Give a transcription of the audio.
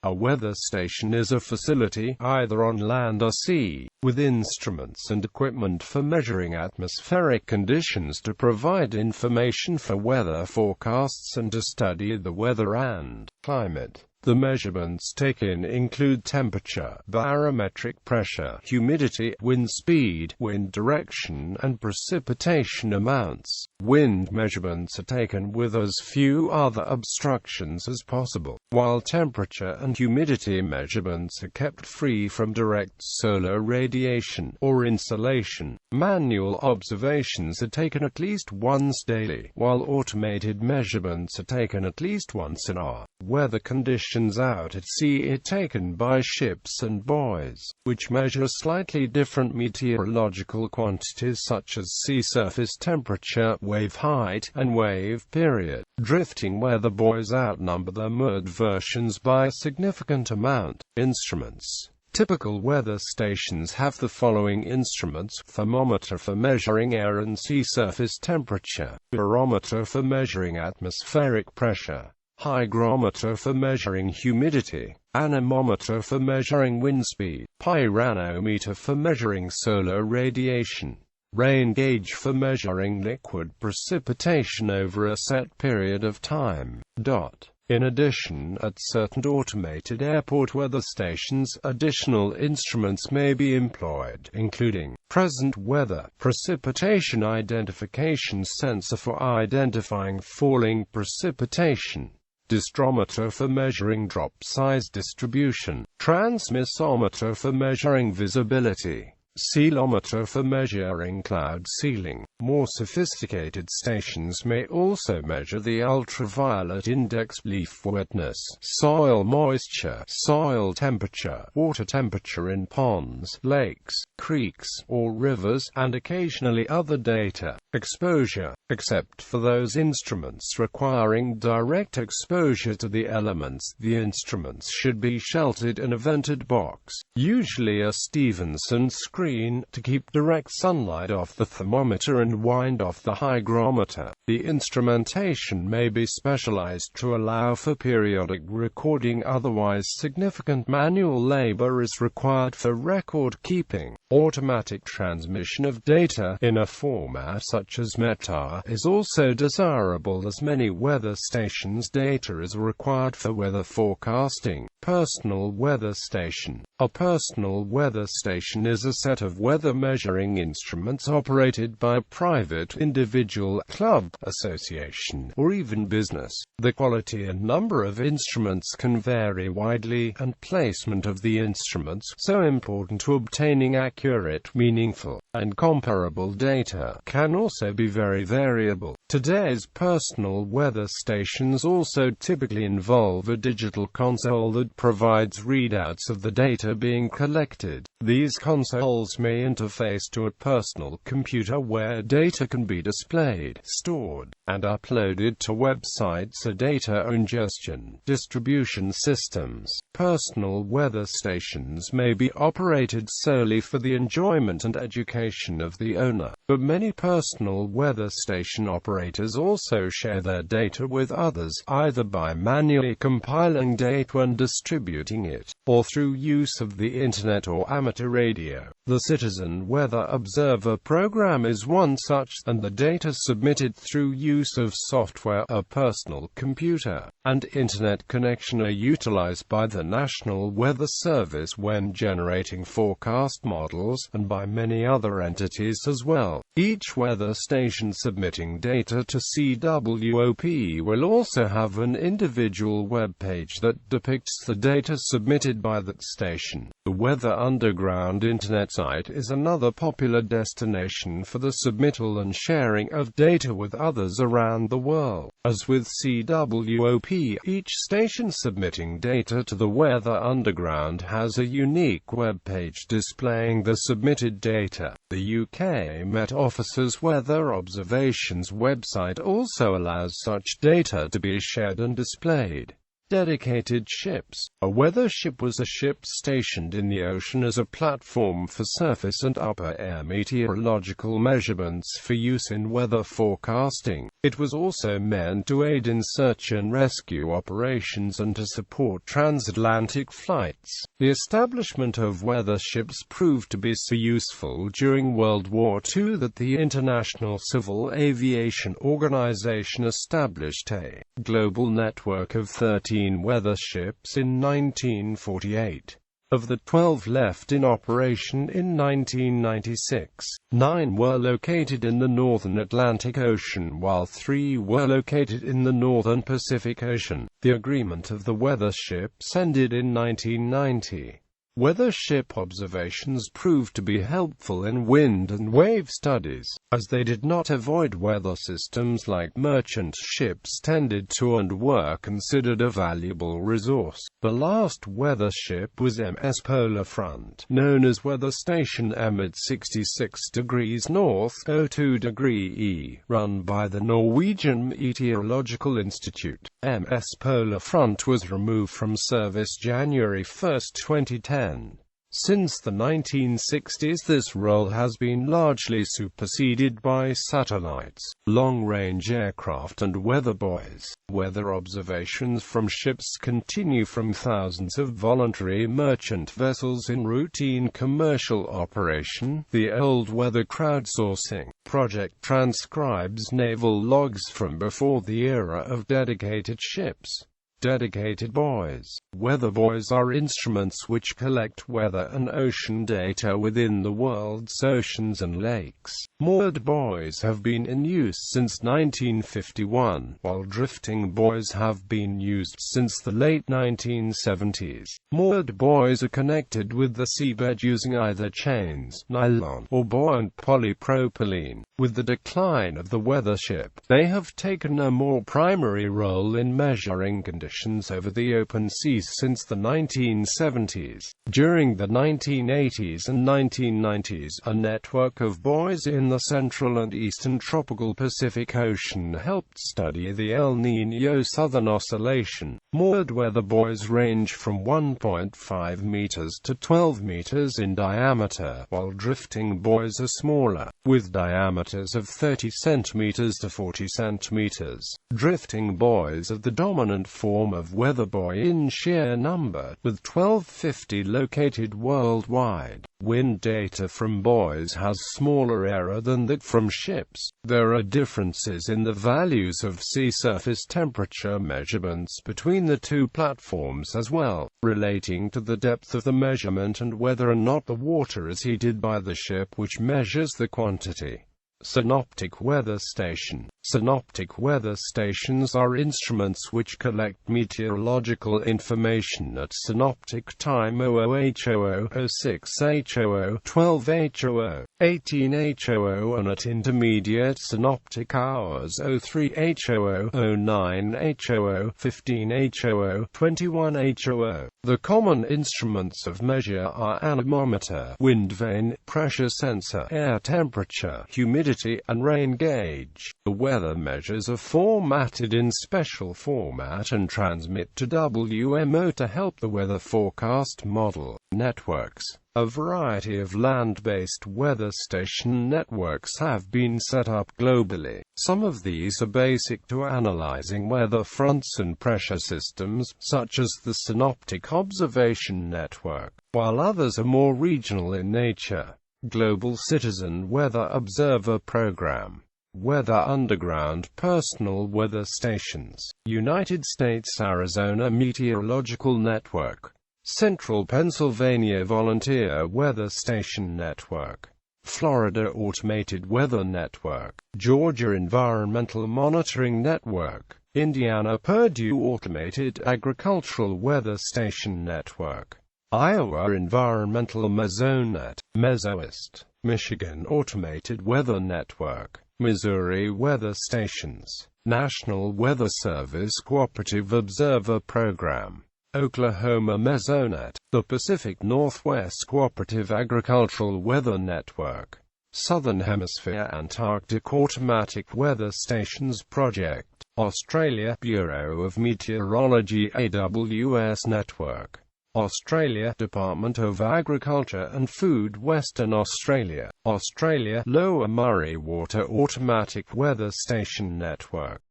A weather station is a facility, either on land or sea, with instruments and equipment for measuring atmospheric conditions to provide information for weather forecasts and to study the weather and climate. The measurements taken include temperature, barometric pressure, humidity, wind speed, wind direction, and precipitation amounts. Wind measurements are taken with as few other obstructions as possible, while temperature and humidity measurements are kept free from direct solar radiation or insolation. Manual observations are taken at least once daily, while automated measurements are taken at least once an hour. Weather conditions out at sea are taken by ships and buoys, which measure slightly different meteorological quantities such as sea surface temperature, wave height, and wave period. Drifting weather buoys outnumber the moored versions by a significant amount. Instruments. Typical weather stations have the following instruments: thermometer for measuring air and sea surface temperature, barometer for measuring atmospheric pressure, hygrometer for measuring humidity, anemometer for measuring wind speed, pyranometer for measuring solar radiation, rain gauge for measuring liquid precipitation over a set period of time. In addition, at certain automated airport weather stations, additional instruments may be employed, including present weather, precipitation identification sensor for identifying falling precipitation, disdrometer for measuring drop size distribution, transmissometer for measuring visibility, ceilometer for measuring cloud ceiling. More sophisticated stations may also measure the ultraviolet index, leaf wetness, soil moisture, soil temperature, water temperature in ponds, lakes, creeks, or rivers, and occasionally other data. Exposure. Except for those instruments requiring direct exposure to the elements, the instruments should be sheltered in a vented box, usually a Stevenson screen, to keep direct sunlight off the thermometer and wind off the hygrometer. The instrumentation may be specialized to allow for periodic recording, otherwise significant manual labor is required for record keeping. Automatic transmission of data in a format such as META is also desirable, as many weather stations' data is required for weather forecasting. Personal weather station. A personal weather station is a set of weather measuring instruments operated by a private, individual, club, association, or even business. The quality and number of instruments can vary widely, and placement of the instruments, so important to obtaining accurate, meaningful, and comparable data, can also be very variable. Today's personal weather stations also typically involve a digital console that provides readouts of the data being collected. These consoles may interface to a personal computer where data can be displayed, stored, and uploaded to websites or data ingestion distribution systems. Personal weather stations may be operated solely for the enjoyment and education of the owner, but many personal weather station operators also share their data with others, either by manually compiling data and distributing it, or through use of the Internet or amateur radio. The Citizen Weather Observer program is one such, and the data submitted through use of software, a personal computer, and Internet connection are utilized by the National Weather Service when generating forecast models, and by many other entities as well. Each weather station submitting data to CWOP will also have an individual web page that depicts the data submitted by that station. The Weather Underground Internet site is another popular destination for the submittal and sharing of data with others around the world. As with CWOP, each station submitting data to the Weather Underground has a unique web page displaying the submitted data. The UK Met Office's Weather Observations website also allows such data to be shared and displayed. Dedicated ships. A weather ship was a ship stationed in the ocean as a platform for surface and upper air meteorological measurements for use in weather forecasting. It was also meant to aid in search and rescue operations and to support transatlantic flights. The establishment of weather ships proved to be so useful during World War II that the International Civil Aviation Organization established a global network of 13 weather ships in 1948. Of the 12 left in operation in 1996, 9 were located in the northern Atlantic Ocean while 3 were located in the northern Pacific Ocean. The agreement of the weather ships ended in 1990. Weather ship observations proved to be helpful in wind and wave studies, as they did not avoid weather systems like merchant ships tended to and were considered a valuable resource. The last weather ship was MS Polar Front, known as Weather Station M at 66 degrees north, 02 degree E, run by the Norwegian Meteorological Institute. MS Polar Front was removed from service January 1, 2010. Since the 1960s, this role has been largely superseded by satellites, long-range aircraft and weather buoys. Weather observations from ships continue from thousands of voluntary merchant vessels in routine commercial operation. The Old Weather Crowdsourcing Project transcribes naval logs from before the era of dedicated ships. Dedicated buoys. Weather buoys are instruments which collect weather and ocean data within the world's oceans and lakes. Moored buoys have been in use since 1951, while drifting buoys have been used since the late 1970s. Moored buoys are connected with the seabed using either chains, nylon, or buoyant polypropylene. With the decline of the weather ship, they have taken a more primary role in measuring conditions over the open seas since the 1970s. During the 1980s and 1990s, a network of buoys in the central and eastern tropical Pacific Ocean helped study the El Niño Southern Oscillation. Moored weather buoys range from 1.5 meters to 12 meters in diameter, while drifting buoys are smaller, with diameters of 30 centimeters to 40 centimeters. Drifting buoys are the dominant form of weather buoy in sheer number, with 1250 located worldwide. Wind data from buoys has smaller error than that from ships. There are differences in the values of sea surface temperature measurements between the two platforms as well, relating to the depth of the measurement and whether or not the water is heated by the ship, which measures the quantity. Synoptic weather station. Synoptic weather stations are instruments which collect meteorological information at synoptic time 00H00, 06H00, 12H00, 18H00 and at intermediate synoptic hours 03H00, 09H00, 15H00, 21H00. The common instruments of measure are anemometer, wind vane, pressure sensor, air temperature, humidity, and rain gauge. The weather measures are formatted in special format and transmit to WMO to help the weather forecast model. Networks. A variety of land-based weather station networks have been set up globally. Some of these are basic to analyzing weather fronts and pressure systems, such as the Synoptic Observation Network, while others are more regional in nature. Global Citizen Weather Observer Program. Weather Underground Personal Weather Stations. United States Arizona Meteorological Network. Central Pennsylvania Volunteer Weather Station Network. Florida Automated Weather Network. Georgia Environmental Monitoring Network. Indiana Purdue Automated Agricultural Weather Station Network. Iowa Environmental Mesonet, Mesoist. Michigan Automated Weather Network. Missouri Weather Stations. National Weather Service Cooperative Observer Program. Oklahoma Mesonet. The Pacific Northwest Cooperative Agricultural Weather Network. Southern Hemisphere Antarctic Automatic Weather Stations Project, Australia Bureau of Meteorology AWS Network, Australia Department of Agriculture and Food Western Australia, Australia Lower Murray Water Automatic Weather Station Network.